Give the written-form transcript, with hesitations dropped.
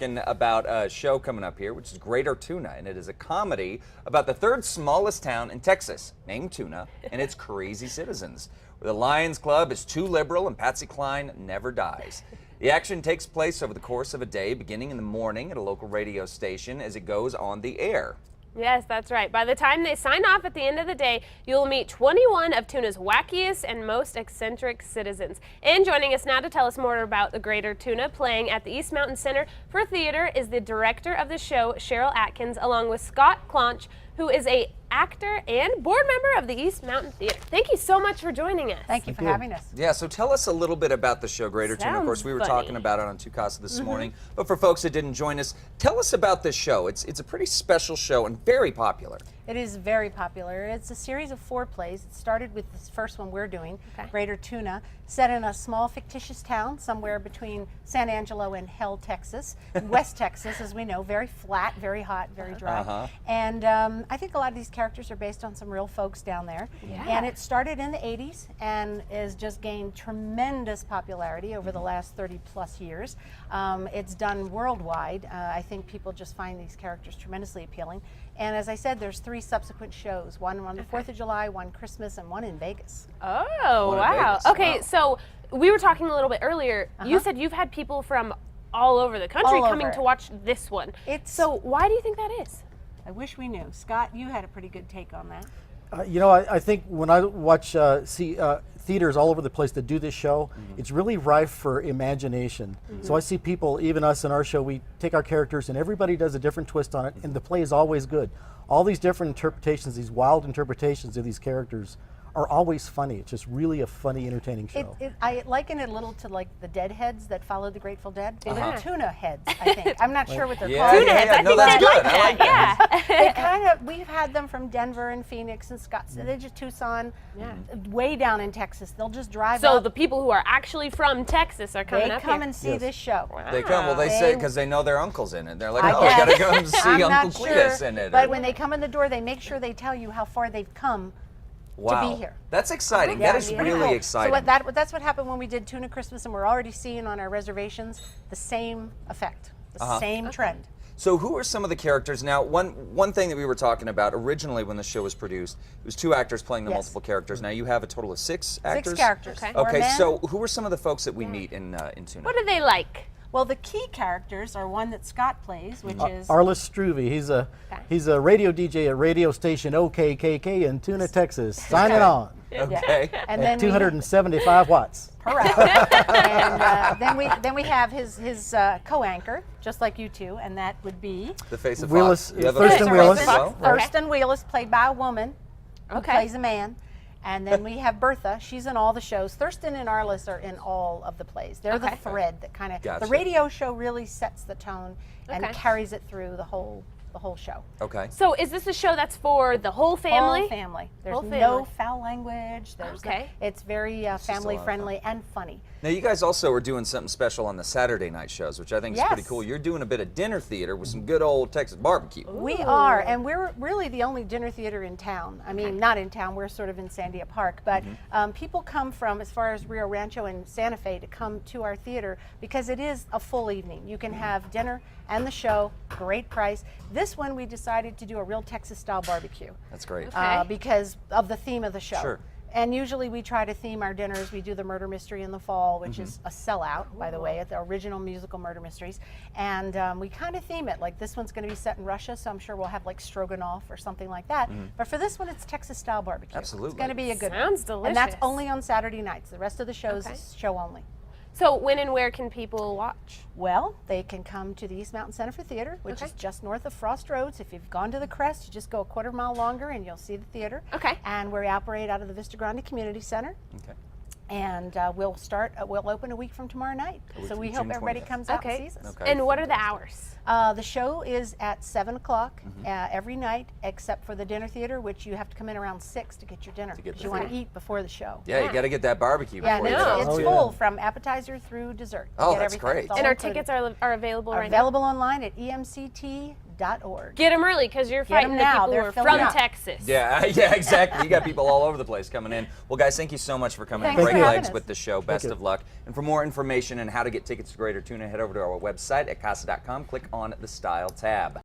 talking about a show coming up here, which is Greater Tuna, and it is a comedy about the third smallest town in Texas, named Tuna, and its crazy citizens. Where the Lions Club is too liberal and Patsy Cline never dies. The action takes place over the course of a day, beginning in the morning at a local radio station as it goes on the air. Yes, that's right. By the time they sign off at the end of the day, you'll meet 21 of Tuna's wackiest and most eccentric citizens. And joining us now to tell us more about the Greater Tuna, playing at the East Mountain Center for Theater, is the director of the show, Cheryl Atkins, along with Scott Clonch, who is an actor and board member of the East Mountain Theater. Thank you so much for joining us. Thank you for having us. Yeah, so tell us a little bit about the show, Greater Tuna. Of course, we were talking about it on Two Casa this morning, but for folks that didn't join us, tell us about this show. It's a pretty special show and very popular. It is very popular. It's a series of 4 plays. It started with this first one we're doing, Greater Tuna, set in a small fictitious town somewhere between San Angelo and Hell, Texas. West Texas, as we know, very flat, very hot, very dry. And I think a lot of these characters are based on some real folks down there. And it started in the 80s and has just gained tremendous popularity over the last 30 plus years. It's done worldwide. I think people just find these characters tremendously appealing. And as I said, there's 3 subsequent shows, one on the 4th of July, one Christmas, and one in Vegas. Oh, wow. Okay, so we were talking a little bit earlier. You said you've had people from all over the country coming to watch this one. So why do you think that is? I wish we knew. Scott, you had a pretty good take on that. You know, I think when I watch, see theaters all over the place that do this show, it's really rife for imagination. So I see people, even us in our show, we take our characters and everybody does a different twist on it, and the play is always good. All these different interpretations, these wild interpretations of these characters are always funny. It's just really a funny, entertaining show. I liken it a little to like the Deadheads that followed the Grateful Dead. They were Tuna heads, I think. I'm not sure what they're called. Tuna heads. I think that's they good. like that. They kind of, we've had them from Denver and Phoenix and Scottsdale. They're just Tucson, way down in Texas. They'll just drive up. So the people who are actually from Texas are coming up here. They come and see this show. Wow. They come, well, they say because they know their uncle's in it. They're like, oh, we gotta come see Uncle Cletus in it. But when they come in the door, they make sure they tell you how far they've come to be here. That's exciting. That is really exciting. So that's what happened when we did Tuna Christmas, and we're already seeing on our reservations the same effect, the same trend. So who are some of the characters? Now, one thing that we were talking about originally when the show was produced, it was 2 actors playing the multiple characters. Now you have a total of 6 actors? 6 characters. Okay, so who are some of the folks that we meet in Tuna? What are they like? Well, the key characters are one that Scott plays, which is Arliss Struve. He's a radio DJ at radio station OKKK in Tuna, Texas. Signing on. Okay. And then 275 watts. Correct. And then we have his co-anchor, just like you two, and that would be the face of Willis, Fox. Thurston Willis. Thurston Willis, played by a woman who plays a man. And then we have Bertha. She's in all the shows. Thurston and Arliss are in all of the plays. They're the thread that kind of the radio show really sets the tone and carries it through the whole show. Okay. So is this a show that's for the whole family? Whole family. There's no foul language. There's it's very family friendly and funny. Now you guys also are doing something special on the Saturday night shows, which I think is pretty cool. You're doing a bit of dinner theater with some good old Texas barbecue. We are, and we're really the only dinner theater in town. I mean, not in town, we're sort of in Sandia Park, but people come from as far as Rio Rancho and Santa Fe to come to our theater because it is a full evening. You can have dinner and the show, great price. This one we decided to do a real Texas style barbecue. That's great. Because of the theme of the show. Sure. And usually we try to theme our dinners. We do the Murder Mystery in the Fall, which is a sellout, by the way, at the original musical Murder Mysteries. And we kind of theme it. Like this one's going to be set in Russia, so I'm sure we'll have like stroganoff or something like that. But for this one, it's Texas-style barbecue. Absolutely. It's going to be a good one. Sounds delicious. And that's only on Saturday nights. The rest of the shows is show only. So when and where can people watch? Well, they can come to the East Mountain Center for Theater, which is just north of Frost Roads. If you've gone to the Crest, you just go a quarter mile longer and you'll see the theater. Okay. And we operate out of the Vista Grande Community Center. Okay. And we'll open a week from tomorrow night. So we hope everybody comes out and sees us. Okay. And what are the hours? The show is at 7 o'clock every night, except for the dinner theater, which you have to come in around 6 to get your dinner. Because you want to eat before the show. Yeah, you got to get that barbecue before you go. go. It's full from appetizer through dessert. Oh, that's great. And our tickets are available right now? Available online at emct.com. casa.org. Get them early because you're Get 'em fighting the now. people who They're are filling from up. Texas. Yeah, yeah, exactly. You got people all over the place coming in. Well, guys, thank you so much for coming. Thanks Great for having legs us. with the show. Best you. of luck. And for more information on how to get tickets to Greater Tuna, head over to our website at casa.com. Click on the Style tab.